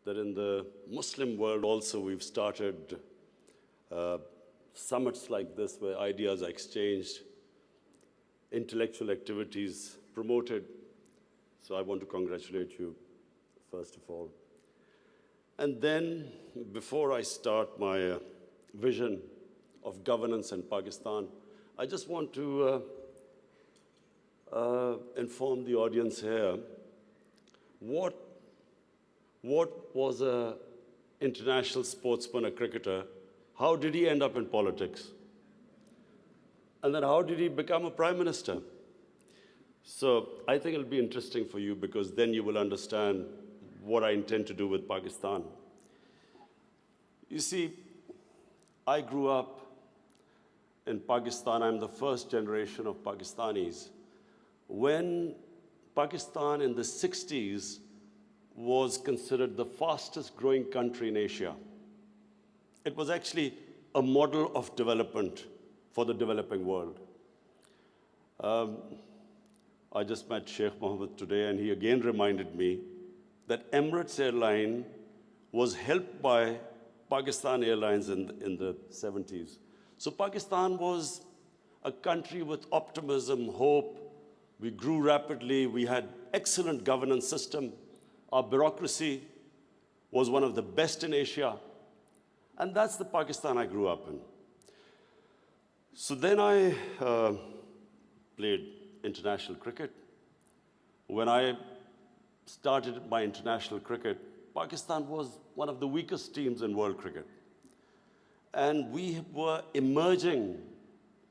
that in the Muslim world also we've started summits like this where ideas are exchanged, intellectual activities promoted. So I want to congratulate you, first of all. And then, before I start my vision of governance in Pakistan, I just want to inform the audience here what was an international sportsman, a cricketer, how did he end up in politics? And then how did he become a prime minister? So I think it'll be interesting for you because then you will understand what I intend to do with Pakistan. You see, I grew up in Pakistan. I'm the first generation of Pakistanis. When Pakistan in the 60s was considered the fastest growing country in Asia, it was actually a model of development for the developing world. I just met Sheikh Mohammed today, and he again reminded me that Emirates Airline was helped by Pakistan Airlines in the 70s. So Pakistan was a country with optimism, hope. We grew rapidly. We had excellent governance system. Our bureaucracy was one of the best in Asia. And that's the Pakistan I grew up in. So then I played international cricket. When I started my international cricket, Pakistan was one of the weakest teams in world cricket. And we were emerging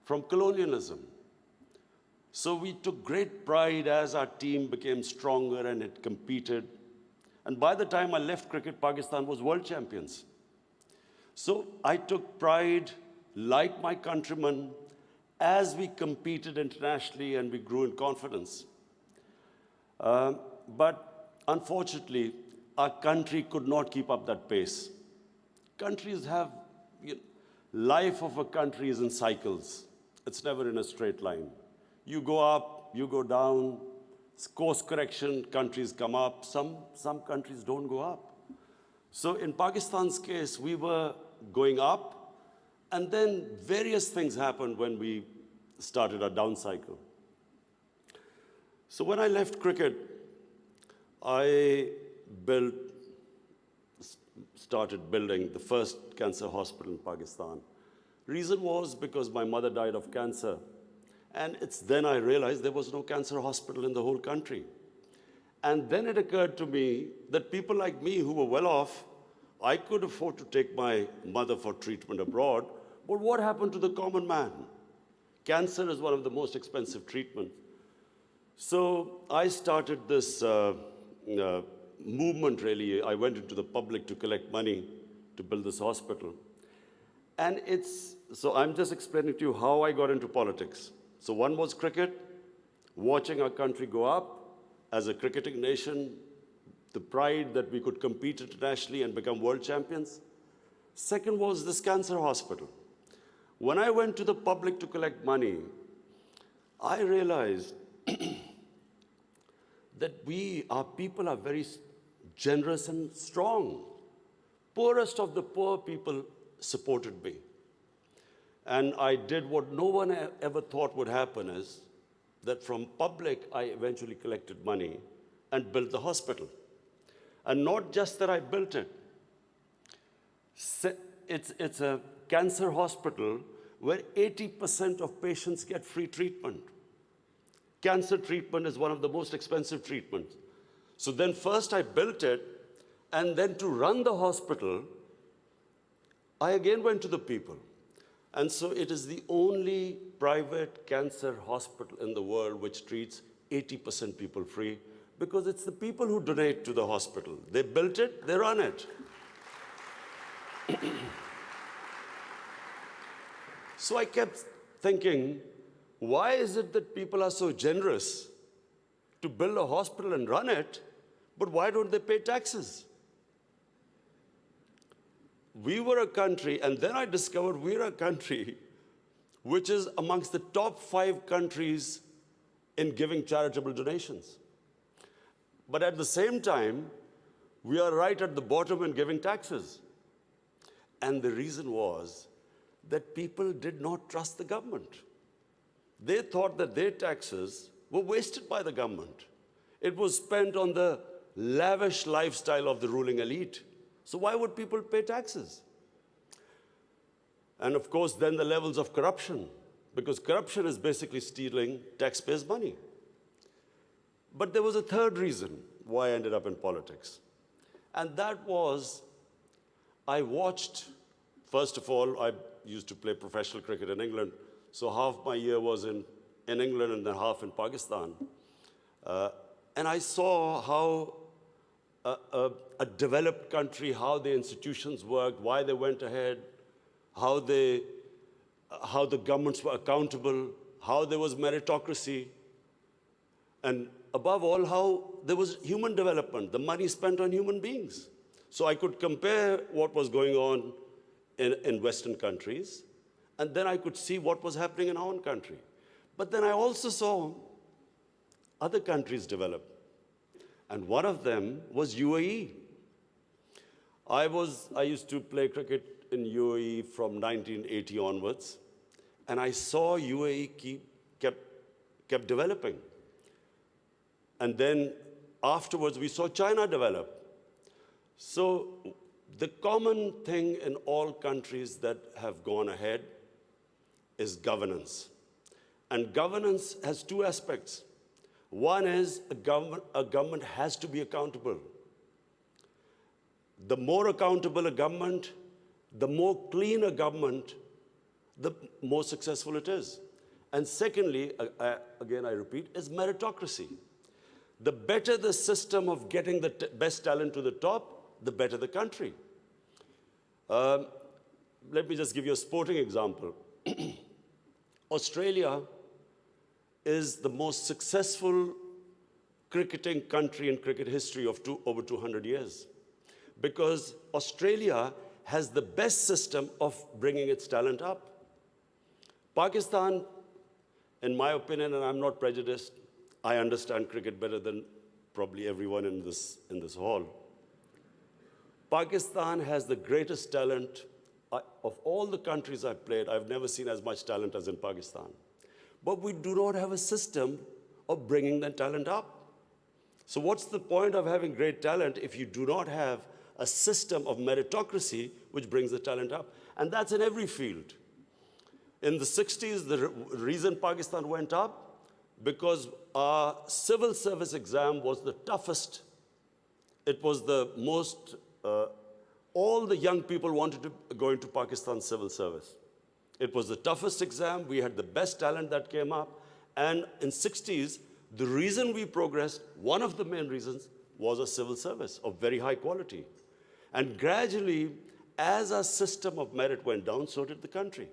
from colonialism. So we took great pride as our team became stronger and it competed. And by the time I left cricket, Pakistan was world champions. So I took pride, like my countrymen, as we competed internationally and we grew in confidence. But unfortunately, our country could not keep up that pace. Countries have, life of a country is in cycles. It's never in a straight line. You go up, you go down, course correction, countries come up, some countries don't go up. So in Pakistan's case, we were going up, and then various things happened when we started our down cycle. So when I left cricket, I started building the first cancer hospital in Pakistan. Reason was because my mother died of cancer. And it's then I realized there was no cancer hospital in the whole country. And then it occurred to me that people like me who were well off, I could afford to take my mother for treatment abroad, but what happened to the common man? Cancer is one of the most expensive treatments. So I started this movement, really. I went into the public to collect money to build this hospital. And so I'm just explaining to you how I got into politics. So one was cricket, watching our country go up as a cricketing nation, the pride that we could compete internationally and become world champions. Second was this cancer hospital. When I went to the public to collect money, I realized that our people are very generous and strong. Poorest of the poor people supported me. And I did what no one ever thought would happen, is that from public, I eventually collected money and built the hospital. And not just that I built it. It's a cancer hospital where 80% of patients get free treatment. Cancer treatment is one of the most expensive treatments. So then first I built it, and then to run the hospital, I again went to the people. And so it is the only private cancer hospital in the world which treats 80% people free, because it's the people who donate to the hospital. They built it, they run it. So I kept thinking, why is it that people are so generous to build a hospital and run it, but why don't they pay taxes? We were a country, and then I discovered we're a country which is amongst the top 5 countries in giving charitable donations. But at the same time, We are right at the bottom in giving taxes. And the reason was that people did not trust the government. They thought that their taxes were wasted by the government. It was spent on the lavish lifestyle of the ruling elite. So why would people pay taxes? And of course, then the levels of corruption, because corruption is basically stealing taxpayers' money. But there was a third reason why I ended up in politics. And that was, I watched, first of all, I used to play professional cricket in England, so half my year was in England and then half in Pakistan. And I saw how a developed country, how the institutions worked, why they went ahead, how the governments were accountable, how there was meritocracy, and above all, how there was human development, the money spent on human beings. So I could compare what was going on in Western countries, and then I could see what was happening in our own country. But then I also saw other countries develop. And one of them was UAE. I used to play cricket in UAE from 1980 onwards, and I saw UAE kept developing. And then afterwards, we saw China develop. So the common thing in all countries that have gone ahead is governance. And governance has two aspects. One is a government has to be accountable. The more accountable a government, the more clean a government, the more successful it is. And secondly, again I repeat, is meritocracy. The better the system of getting the best talent to the top, the better the country. Let me just give you a sporting example. Australia is the most successful cricketing country in cricket history of over 200 years, because Australia has the best system of bringing its talent up. Pakistan, in my opinion, and I'm not prejudiced, I understand cricket better than probably everyone in this hall. Pakistan has the greatest talent. Of all the countries I've played, I've never seen as much talent as in Pakistan. But we do not have a system of bringing that talent up. So what's the point of having great talent if you do not have a system of meritocracy which brings the talent up? And that's in every field. In the 60s, the reason Pakistan went up, because our civil service exam was the toughest. It was the most, all the young people wanted to go into Pakistan's civil service. It was the toughest exam. We had the best talent that came up. And in 60s, the reason we progressed, one of the main reasons, was a civil service of very high quality. And gradually, as our system of merit went down, so did the country.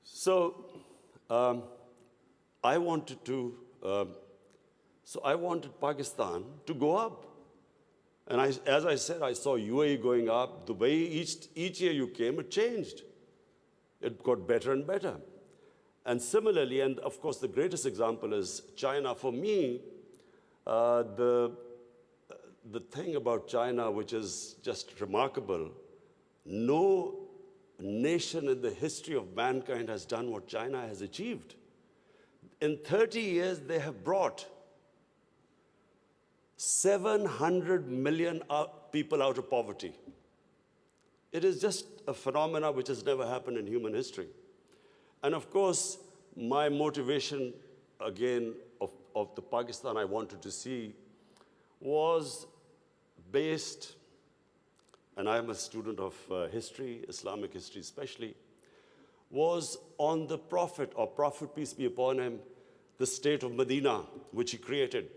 So I wanted Pakistan to go up. And as I said, I saw UAE going up. The way each year you came, it changed. It got better and better. And similarly, and of course the greatest example is China. For me, the thing about China, which is just remarkable, no nation in the history of mankind has done what China has achieved. In 30 years, they have brought 700 million people out of poverty. It is just a phenomenon which has never happened in human history. And of course, my motivation, again, of the Pakistan I wanted to see was based, and I am a student of history, Islamic history especially, was on the Prophet, or Prophet, peace be upon him, the state of Medina, which he created.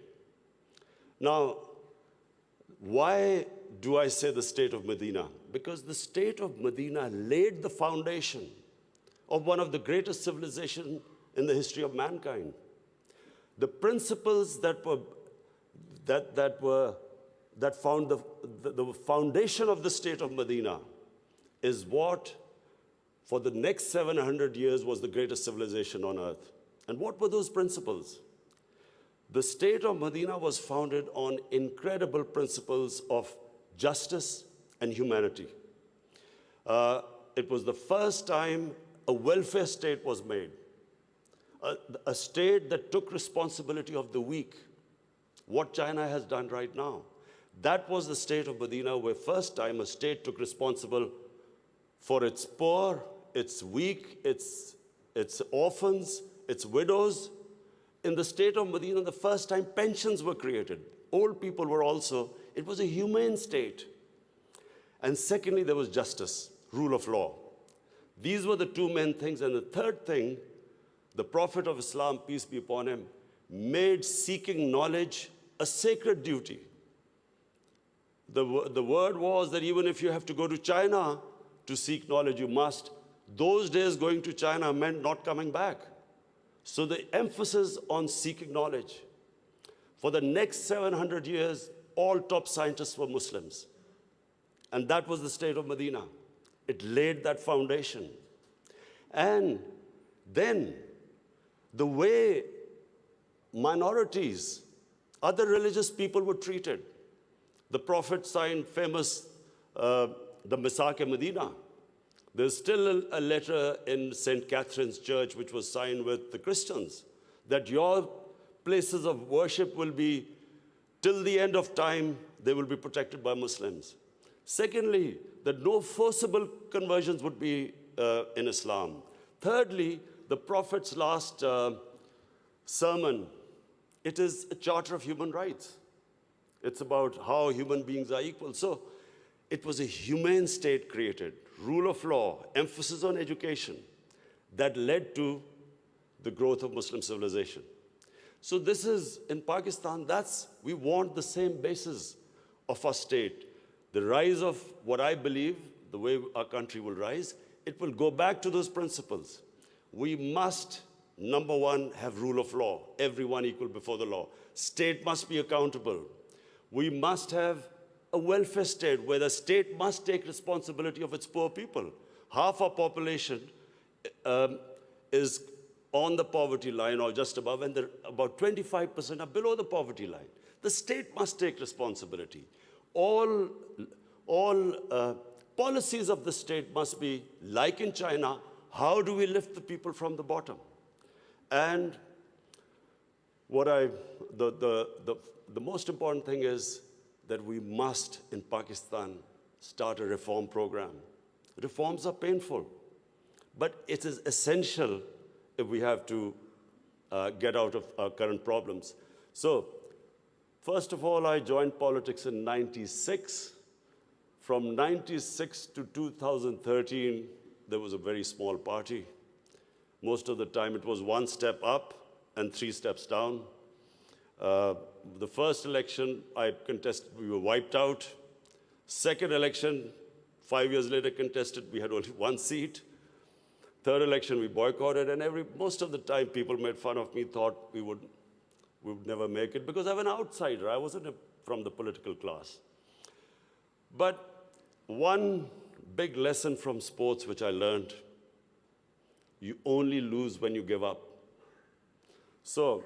Now, why do I say the state of Medina? Because the state of Medina laid the foundation of one of the greatest civilizations in the history of mankind. The principles that found the foundation of the state of Medina is what, for the next 700 years, was the greatest civilization on earth. And what were those principles? The state of Medina was founded on incredible principles of justice and humanity. It was the first time a welfare state was made, a state that took responsibility of the weak, what China has done right now. That was the state of Medina, where first time a state took responsible for its poor, its weak, its orphans, its widows. In the state of Medina, the first time pensions were created. Old people were also, it was a humane state. And secondly, there was justice, rule of law. These were the two main things. And the third thing, the Prophet of Islam, peace be upon him, made seeking knowledge a sacred duty. The word was that even if you have to go to China to seek knowledge, you must. Those days going to China meant not coming back. So the emphasis on seeking knowledge. For the next 700 years, all top scientists were Muslims. And that was the state of Medina. It laid that foundation. And then the way minorities, other religious people were treated. The Prophet signed famous, the Misaq-e-Medina. There's still a letter in St. Catherine's Church which was signed with the Christians that your places of worship will be, till the end of time, they will be protected by Muslims. Secondly, that no forcible conversions would be in Islam. Thirdly, the Prophet's last sermon, it is a charter of human rights. It's about how human beings are equal. So it was a humane state created, rule of law, emphasis on education, that led to the growth of Muslim civilization. So this is, in Pakistan, we want the same basis of our state. The rise of what I believe, the way our country will rise, it will go back to those principles. We must, number one, have rule of law, everyone equal before the law. State must be accountable. We must have a welfare state where the state must take responsibility of its poor people. Half our population is on the poverty line or just above, and about 25% are below the poverty line. The state must take responsibility. All policies of the state must be like in China. How do we lift the people from the bottom? And the most important thing is that we must, in Pakistan, start a reform program. Reforms are painful, but it is essential if we have to get out of our current problems. So, first of all, I joined politics in '96. From '96 to 2013, there was a very small party. Most of the time, it was one step up and 3 steps down. The first election I contested, we were wiped out. Second election, 5 years later contested, we had only 1 seat. Third election, we boycotted, and most of the time people made fun of me, thought we would never make it, because I'm an outsider. I wasn't from the political class. But one big lesson from sports which I learned, you only lose when you give up. So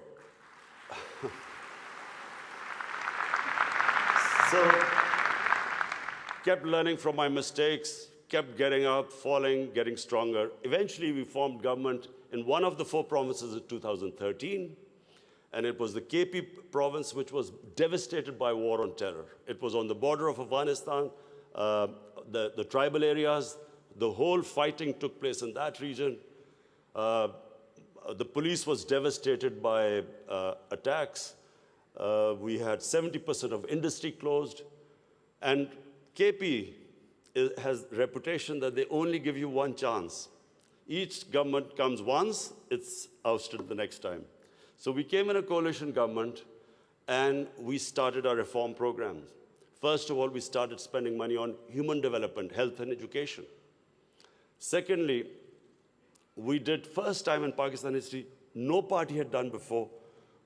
kept learning from my mistakes, kept getting up, falling, getting stronger. Eventually, we formed government in one of the 4 provinces in 2013, and it was the KP province, which was devastated by war on terror. It was on the border of Afghanistan, the tribal areas. The whole fighting took place in that region. The police was devastated by attacks. We had 70% of industry closed. And KP has a reputation that they only give you 1 chance. Each government comes once, it's ousted the next time. So we came in a coalition government, and we started our reform programs. First of all, we started spending money on human development, health and education. Secondly, we did, first time in Pakistan history, no party had done before,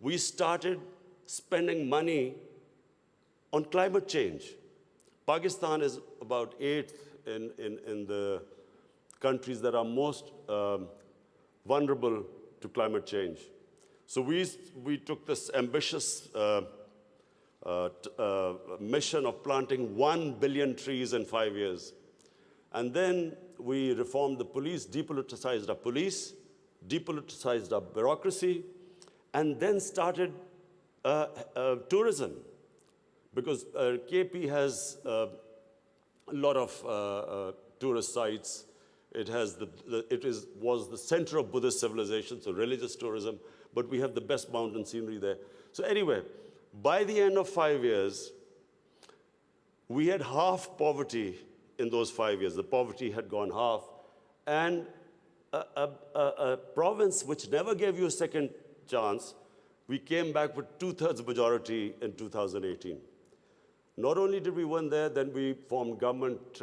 we started spending money on climate change. Pakistan is about 8th in the countries that are most vulnerable to climate change. So we took this ambitious mission of planting 1 billion trees in 5 years. And then we reformed the police, depoliticized our police, depoliticized our bureaucracy, and then started tourism. Because KP has a lot of tourist sites. It was the center of Buddhist civilization, so religious tourism, but we have the best mountain scenery there. So anyway, by the end of 5 years, we had half poverty in those 5 years. The poverty had gone half. And a province which never gave you a second chance, we came back with 2/3 majority in 2018. Not only did we win there, then we formed government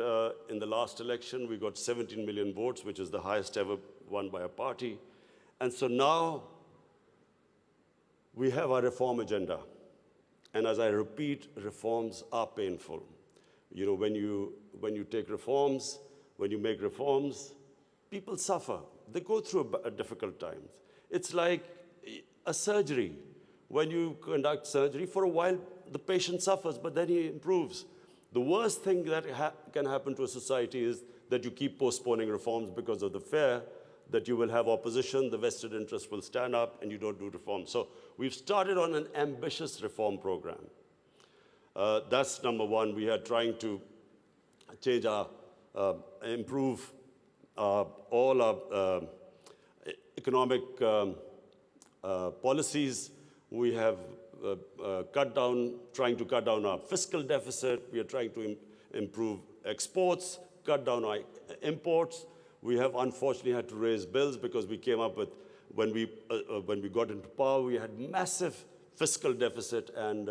in the last election. We got 17 million votes, which is the highest ever won by a party. And so now we have our reform agenda. And as I repeat, reforms are painful. You know, when you take reforms, when you make reforms, people suffer. They go through difficult times. It's like a surgery. When you conduct surgery, for a while, the patient suffers, but then he improves. The worst thing that can happen to a society is that you keep postponing reforms because of the fear that you will have opposition, the vested interest will stand up, and you don't do reforms. So we've started on an ambitious reform program. That's number one. We are trying to change improve all our economic policies. We have trying to cut down our fiscal deficit. We are trying to improve exports, cut down our imports. We have unfortunately had to raise bills because we came up with, when we got into power, we had massive fiscal deficit and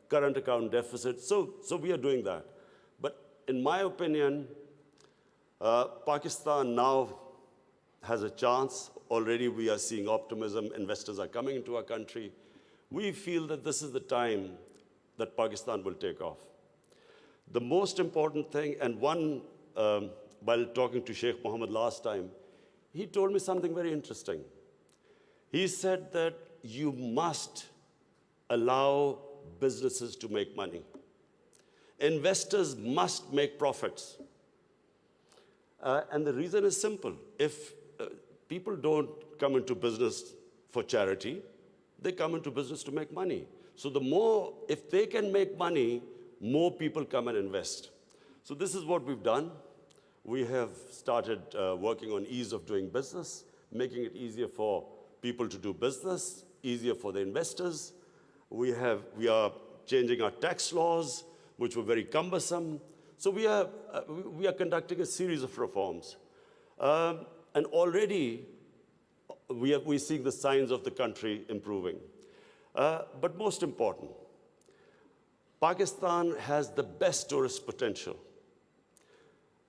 current account deficit. So we are doing that. But in my opinion, Pakistan now has a chance. Already we are seeing optimism. Investors are coming into our country. We feel that this is the time that Pakistan will take off. The most important thing, and while talking to Sheikh Mohammed last time, he told me something very interesting. He said that you must allow businesses to make money. Investors must make profits. And the reason is simple. If people don't come into business for charity, they come into business to make money. So if they can make money, more people come and invest. So this is what we've done. We have started working on ease of doing business, making it easier for people to do business, easier for the investors. We are changing our tax laws, which were very cumbersome. So we are conducting a series of reforms. And already, we're seeing the signs of the country improving. But most important, Pakistan has the best tourist potential.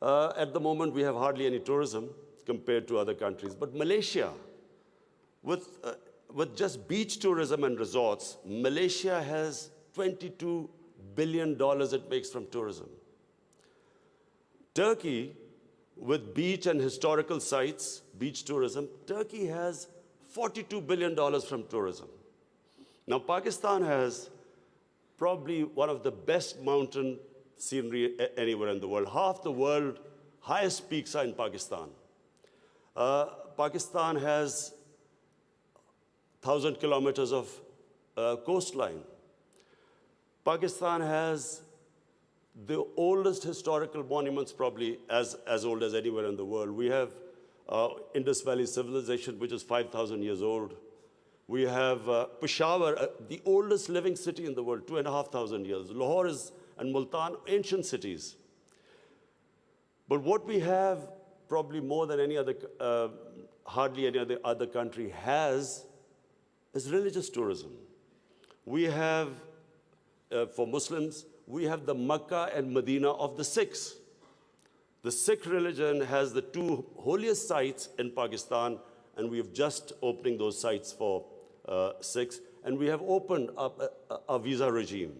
At the moment, we have hardly any tourism compared to other countries. But Malaysia, with just beach tourism and resorts, Malaysia has $22 billion it makes from tourism. Turkey, with beach and historical sites, beach tourism, Turkey has $42 billion from tourism. Now, Pakistan has probably one of the best mountain scenery anywhere in the world. Half the world's highest peaks are in Pakistan. Pakistan has 1,000 kilometers of coastline. Pakistan has the oldest historical monuments, probably as old as anywhere in the world. We have Indus Valley civilization, which is 5,000 years old. We have Peshawar, the oldest living city in the world, 2,500 years. Lahore and Multan, ancient cities. But what we have, probably more than any other, hardly any other country has, is religious tourism. We have, for Muslims, we have the Makkah and Medina of the Sikhs. The Sikh religion has the two holiest sites in Pakistan, and we have just opening those sites for Sikhs. And we have opened up a visa regime.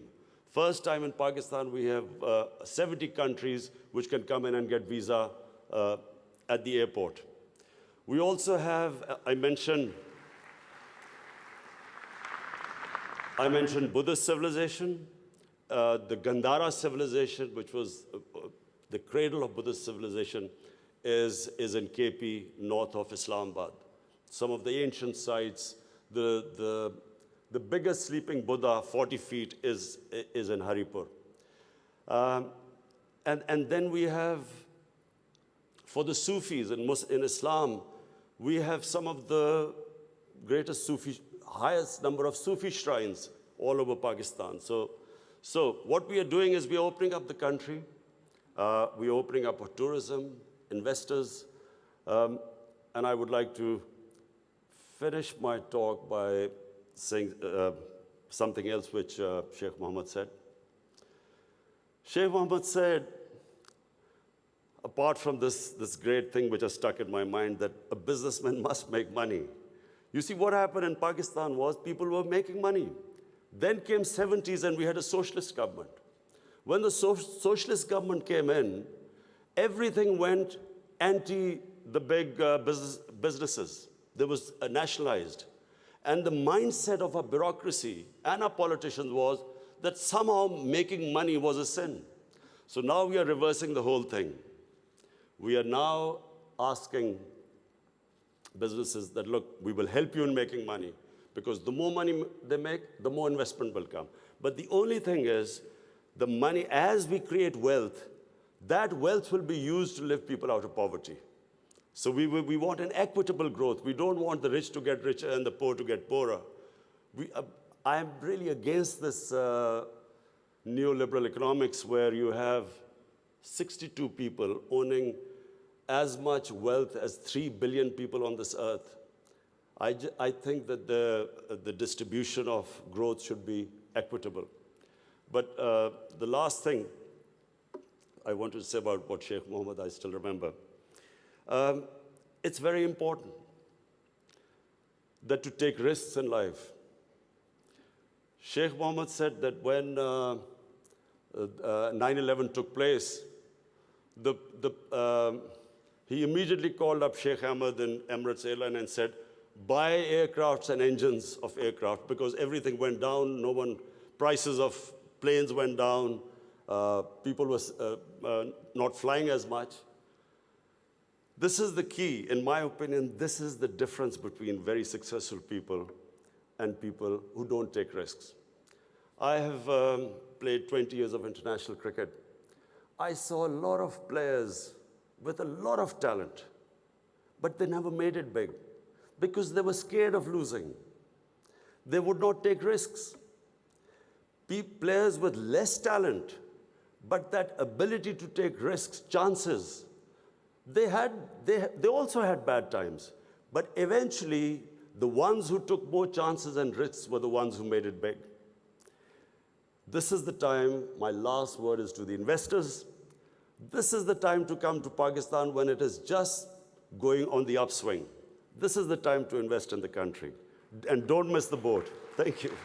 First time in Pakistan, we have 70 countries which can come in and get visa at the airport. We also have, I mentioned, I mentioned Buddhist civilization, the Gandhara civilization, which was the cradle of Buddhist civilization, is in KP, north of Islamabad. Some of the ancient sites, the biggest sleeping Buddha, 40 feet, is in Haripur. And then we have, for the Sufis in Islam, we have some of the greatest Sufi, highest number of Sufi shrines all over Pakistan. So what we are doing is we are opening up the country. We are opening up for tourism, investors. And I would like to finish my talk by saying something else which Sheikh Mohammed said. Sheikh Mohammed said, apart from this great thing which has stuck in my mind, that a businessman must make money. You see, what happened in Pakistan was people were making money. Then came 70s and we had a socialist government. When the socialist government came in, everything went anti the big businesses. There was nationalized. And the mindset of our bureaucracy and our politicians was that somehow making money was a sin. So now we are reversing the whole thing. We are now asking businesses that, look, we will help you in making money, because the more money they make, the more investment will come. But the only thing is, the money, as we create wealth, that wealth will be used to lift people out of poverty. So we want an equitable growth. We don't want the rich to get richer and the poor to get poorer. I am really against this neoliberal economics where you have 62 people owning as much wealth as 3 billion people on this earth. I think that the distribution of growth should be equitable. But the last thing I want to say about what Sheikh Mohammed, I still remember. It's very important that to take risks in life. Sheikh Mohammed said that when 9/11 took place, he immediately called up Sheikh Ahmed in Emirates Airline and said, buy aircrafts and engines of aircraft, because everything went down. Prices of planes went down. People were not flying as much. This is the key. In my opinion, this is the difference between very successful people and people who don't take risks. I have played 20 years of international cricket. I saw a lot of players with a lot of talent, but they never made it big because they were scared of losing. They would not take risks. Players with less talent, but that ability to take risks, chances, they also had bad times. But eventually, the ones who took more chances and risks were the ones who made it big. This is the time, my last word is to the investors. This is the time to come to Pakistan when it is just going on the upswing. This is the time to invest in the country. And don't miss the boat. Thank you.